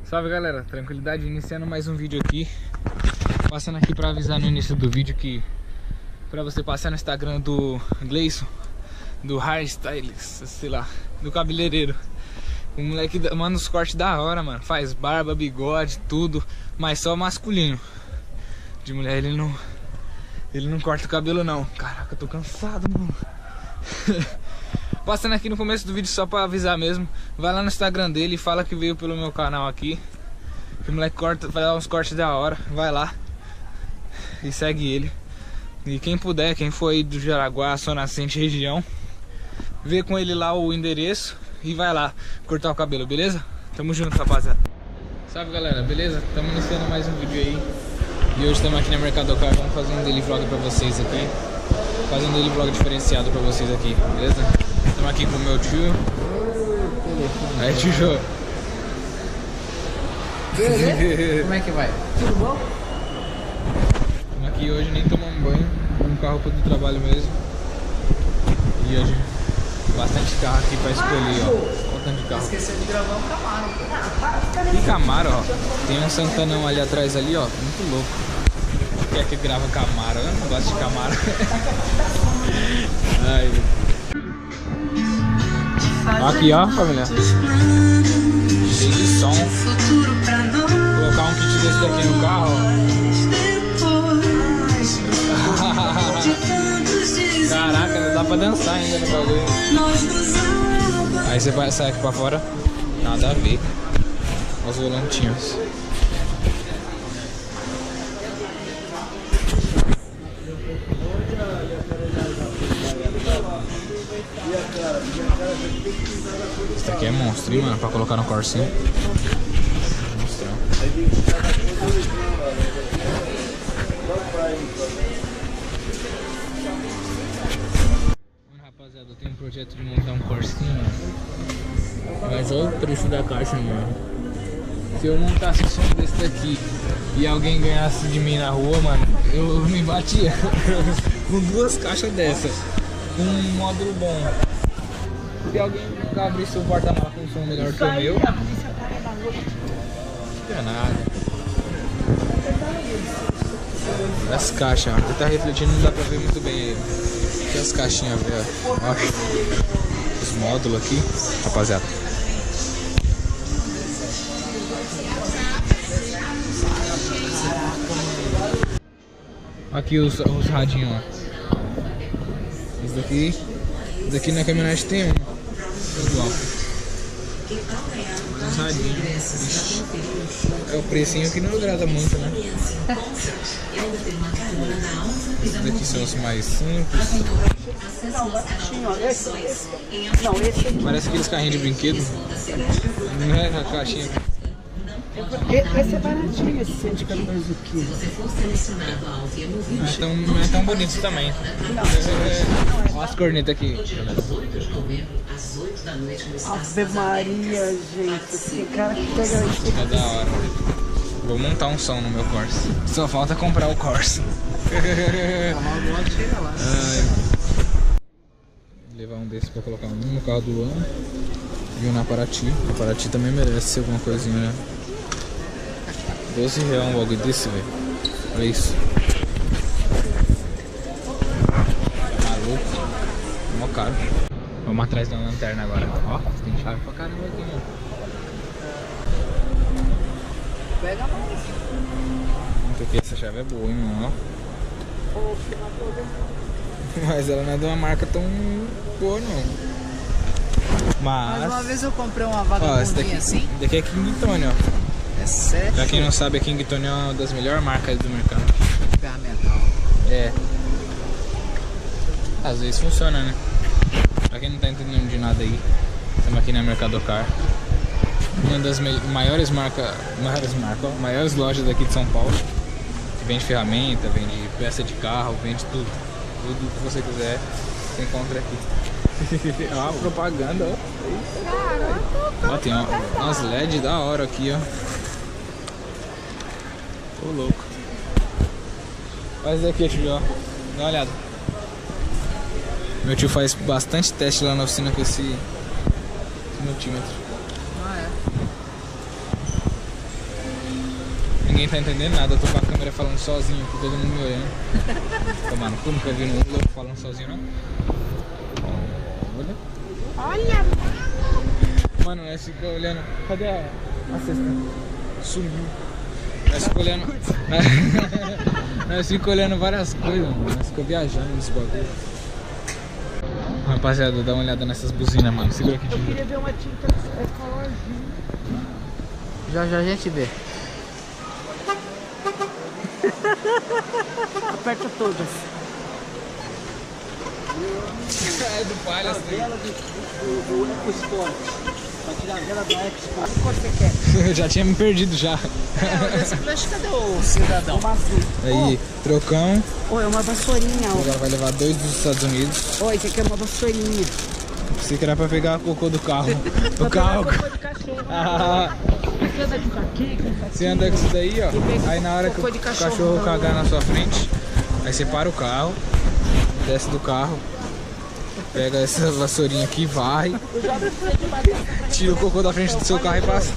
Salve galera, tranquilidade, iniciando mais um vídeo aqui. Passando aqui pra avisar no início do vídeo que pra você passar no Instagram do Gleison, do hairstylist, sei lá, do cabeleireiro. O moleque manda os cortes da hora, mano. Faz barba, bigode, tudo, mas só masculino. De mulher ele não corta o cabelo não. Caraca, eu tô cansado, mano. Passando aqui no começo do vídeo só pra avisar mesmo. Vai lá no Instagram dele e fala que veio pelo meu canal aqui. Que o moleque vai dar uns cortes da hora. Vai lá e segue ele. E quem puder, quem for aí do Jaraguá, Sol Nascente, região, vê com ele lá o endereço e vai lá cortar o cabelo, beleza? Tamo junto, rapaziada. Salve galera, beleza? Tamo iniciando mais um vídeo aí. E hoje estamos aqui na Mercadocar. Vamos fazer um daily vlog pra vocês aqui. Fazer um daily vlog diferenciado pra vocês aqui, beleza? Estamos aqui com o meu tio. Aí, tio. Como é que vai? Tudo bom? Estamos aqui hoje, nem tomamos banho. Vamos com a roupa do trabalho mesmo. E hoje, bastante carro aqui pra escolher, ó. Olha o tanto de carro. Esqueceu de gravar um Camaro. E Camaro, ó. Tem um Santanão ali atrás ali, ó. Muito louco. Quer que grava Camaro? Eu não gosto de Camaro. Ai, aqui, ó, família. Cheio de som. Colocar um kit desse daqui no carro, ó. Caraca, não dá pra dançar ainda no bagulho. Aí você vai sair aqui pra fora. Nada a ver. Olha os volantinhos. Esse aqui é monstro, hein, mano, pra colocar no Corsinho. Monstrão. Mano, rapaziada, eu tenho um projeto de montar um Corsinho, mano. Mas olha o preço da caixa, mano. Se eu montasse um som desse daqui e alguém ganhasse de mim na rua, mano, eu me batia com duas caixas dessas, com um módulo bom. Se alguém abrisse o porta-mala com um som melhor que o meu, não é nada. As caixas, ó, tá refletindo, não dá pra ver muito bem aí. Aqui as caixinhas, velho. Os módulos aqui, rapaziada. Aqui os radinhos, ó. Esse daqui na caminhonete tem um. Igual. Os radinhos. É o precinho que não agrada muito, né? Esses daqui são os mais simples. Parece aqueles carrinhos de brinquedo. Não é a caixinha. Esse é baratinho, esse 114 quilos. Não é tão bonito também. Olha as cornetas aqui. Ave Maria, gente. Esse cara que pega isso. É da hora. Vou montar um som no meu Corsa. Só falta comprar o Corsa. Levar um desses pra colocar um no carro do Luan e um na Paraty. A Paraty também merece ser alguma coisinha, né? R$12 um bagulho desse, velho. Olha isso. Maluco. Mó caro. Vamos atrás da lanterna agora. Ó, tem chave pra caramba aqui, mano. Pega mais. Porque essa chave é boa, hein, mano. Mas ela não é de uma marca tão boa, não. Mas uma vez eu comprei uma vagabundinha assim. Esse daqui é Kingtone, ó. É 7. Pra quem não sabe, a Kingtone é uma das melhores marcas do mercado. Ferramental. É. Às vezes funciona, né? Pra quem não tá entendendo de nada aí, estamos aqui na Mercadocar. Uma das maiores lojas daqui de São Paulo. Que vende ferramenta, vende peça de carro, vende tudo. Tudo que você quiser, você encontra aqui. Ó, a propaganda, ó. Ó, tem umas LED da hora aqui, ó. Tô louco. Olha isso daqui, tio, ó. Dá uma olhada. Meu tio faz bastante teste lá na oficina com esse multímetro. Ah, é? ninguém tá entendendo nada. Eu tô com a câmera falando sozinho aqui, todo mundo me olhando. Tomar no cu, nunca vi um louco falando sozinho, não. Olha! Mano, nós ficamos olhando. Cadê a cesta? Sumiu. Nós ficamos olhando. Nós ficamos olhando várias coisas, mano. Nós ficamos viajando nesse bagulho. Rapaziada, dá uma olhada nessas buzinas, mano. Segura aqui de Eu novo. queria ver uma tinta colorzinha. Já a gente vê. Aperta todas. É do palhaço. Do EcoSport. Pra tirar a vela do EcoSport. Qual você quer? Eu já tinha me perdido já. Cadê o cidadão? Aí, trocão. Oi, é uma vassourinha. Agora vai levar 2 dos Estados Unidos. Oi, isso aqui é uma vassourinha. Pensei que era pra pegar cocô do carro. O carro. Você anda com aqui? Você anda com isso daí, ó. Aí na hora que o cachorro cagar na sua frente, aí você para o carro, desce do carro, pega essa vassourinha aqui, vai, tira o cocô da frente do seu carro e passa.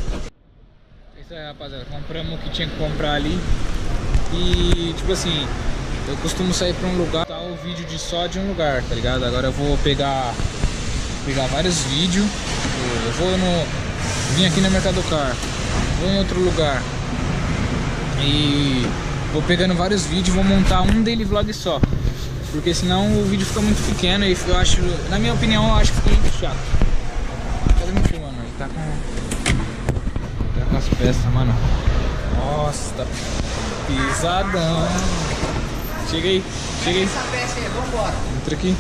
É isso aí, rapaziada. Compramos o que tinha que comprar ali. E tipo assim, eu costumo sair pra um lugar, tá o vídeo só de um lugar, tá ligado? Agora eu vou pegar vários vídeos. Eu vou vim aqui no Mercado Car, vou em outro lugar e vou pegando vários vídeos, vou montar um daily vlog só, porque senão o vídeo fica muito pequeno e eu acho, na minha opinião, eu acho que fica muito chato. Cadê me filmando aí? Tá com as peças, mano. Nossa, tá pisadão. Chega aí. Essa peça aí, vambora. Entra aqui,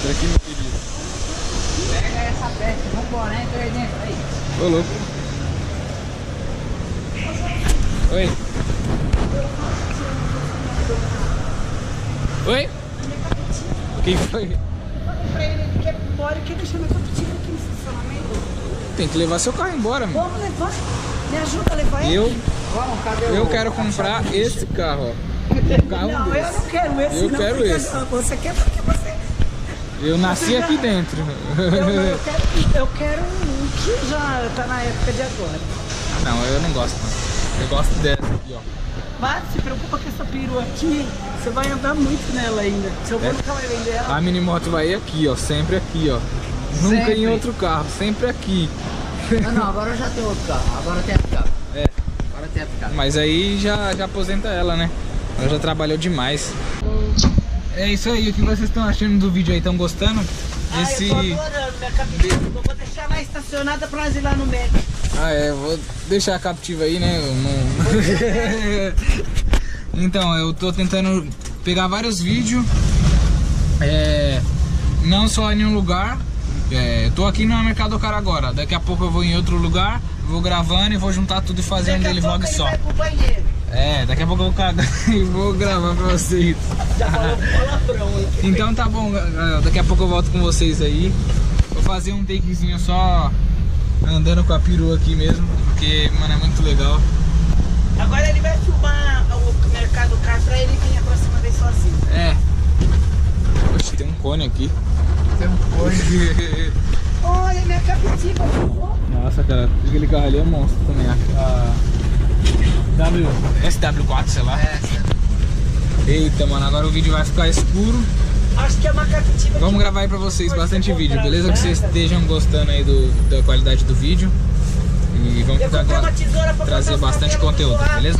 meu querido. Pega essa peça, vambora, entra aí dentro, aí. Ô, louco. Oi. Oi? Quem foi? Eu falei pra ele, ele quer ir embora e quer deixar meu cappuccino aqui no estacionamento. Tem que levar seu carro embora, mano. Vamos levar? Me ajuda a levar ele? Vamos, cadê Eu quero comprar esse carro, ó. Um carro Não, desse. eu não quero esse. Eu não, quero porque esse. Você quer porque você... Eu nasci aqui dentro. Eu quero um que já tá na época de agora. Não, eu não gosto, não. Eu gosto dessa aqui, ó. Mas se preocupa com essa perua aqui, você vai andar muito nela ainda. Seu avô nunca vai vender ela. A minimoto vai aqui, ó. Sempre aqui, ó. Nunca Sempre. em outro carro, sempre aqui. Não, agora eu já tenho outro carro. Agora tem a picape. É. Agora tem a picape. Mas aí já aposenta ela, né? Ela já trabalhou demais. É isso aí, o que vocês estão achando do vídeo aí? Estão gostando? Eu tô adorando minha captiva. Eu vou deixar lá estacionada pra nós ir lá no médico. Ah, é, vou deixar a captiva aí, né? Então, eu tô tentando pegar vários vídeos, não só em um lugar. Tô aqui no Mercado Car agora. Daqui a pouco eu vou em outro lugar, vou gravando e vou juntar tudo e fazer um daily vlog só. Vai pro banheiro. Daqui a pouco eu vou cagar e vou gravar pra vocês. Já falou palavrão aí. Então tá bom, galera, daqui a pouco eu volto com vocês aí. Vou fazer um takezinho só andando com a perua aqui mesmo, porque, mano, é muito legal. Agora ele vai filmar o Mercado Car pra ele vir a próxima vez sozinho. Oxe, tem um cone aqui. Tem um cone. Olha, minha captiva. Nossa, cara, aquele carro ali é monstro também. SW4, sei lá. Eita, mano, agora o vídeo vai ficar escuro. Acho que é uma captiva. Vamos gravar aí pra vocês bastante vídeo, beleza? Que vocês estejam gostando aí da qualidade do vídeo. E vamos tentar agora trazer bastante conteúdo, beleza?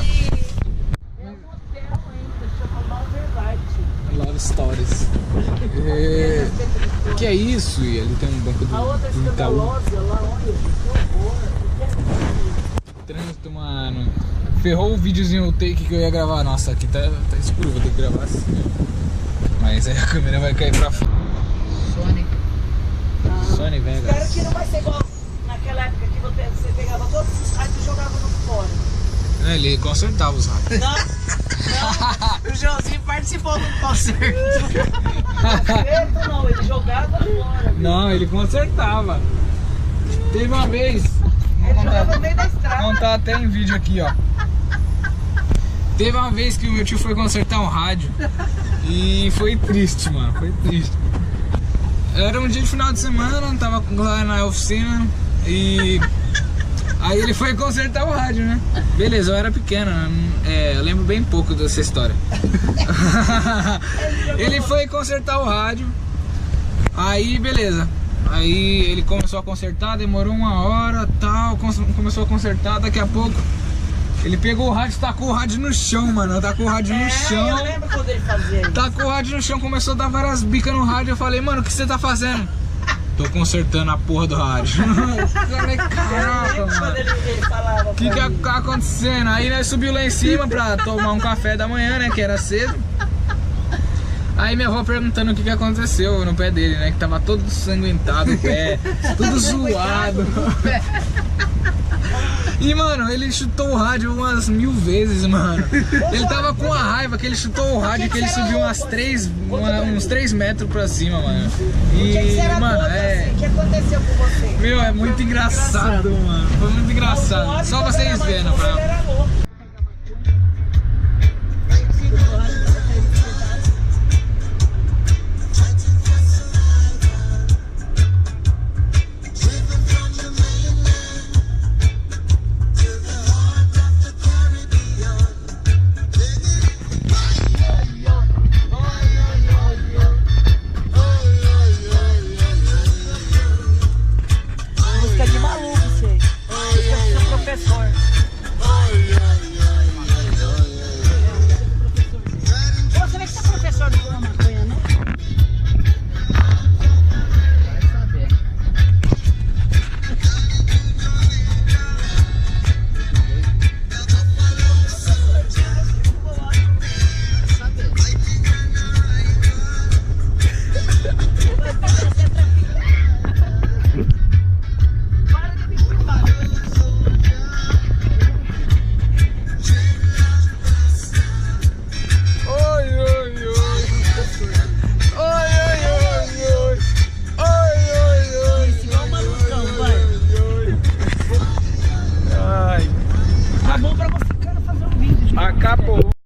Love Stories. Que é isso? E ali tem um banco do Itaú. Trânsito, mano. Ferrou o videozinho, o take que eu ia gravar. Nossa, aqui tá escuro, vou ter que gravar assim. Mas aí a câmera vai cair pra fora. Sony Vegas. Espero que não vai ser igual naquela época que você pegava todos os raios e jogava no fora. Ele consertava os raios. Não, o Joãozinho participou do concerto. Concerto não, ele jogava fora. Não, ele consertava. Teve uma vez. Ele jogava no meio da estrada. Vamos contar até em vídeo aqui, ó. Teve uma vez que o meu tio foi consertar um rádio e foi triste, mano, foi triste. Era um dia de final de semana, tava lá na oficina e Aí ele foi consertar o rádio, né? Beleza, eu era pequeno, eu lembro bem pouco dessa história. Ele foi consertar o rádio. Aí, beleza. Aí ele começou a consertar, demorou 1 hora, tal, começou a consertar, daqui a pouco ele pegou o rádio, tacou o rádio no chão, mano. Tacou o rádio no chão. Eu lembro quando ele fazia isso. Tacou o rádio no chão, começou a dar várias bicas no rádio. Eu falei, mano, o que você tá fazendo? Tô consertando a porra do rádio. Eu falei, caraca, mano. Ele falava. O que tá acontecendo? Aí nós subiu lá em cima pra tomar um café da manhã, né? Que era cedo. Aí minha avó perguntando o que aconteceu no pé dele, né? Que tava todo ensanguentado o pé, tudo zoado. E, mano, ele chutou o rádio umas 1000 vezes, mano. Ele tava com a raiva que ele chutou o rádio, que ele subiu uns 3 metros pra cima, mano. E, mano, O que aconteceu com você? Meu, é muito engraçado, mano. Foi muito engraçado. Só vocês vendo, pra...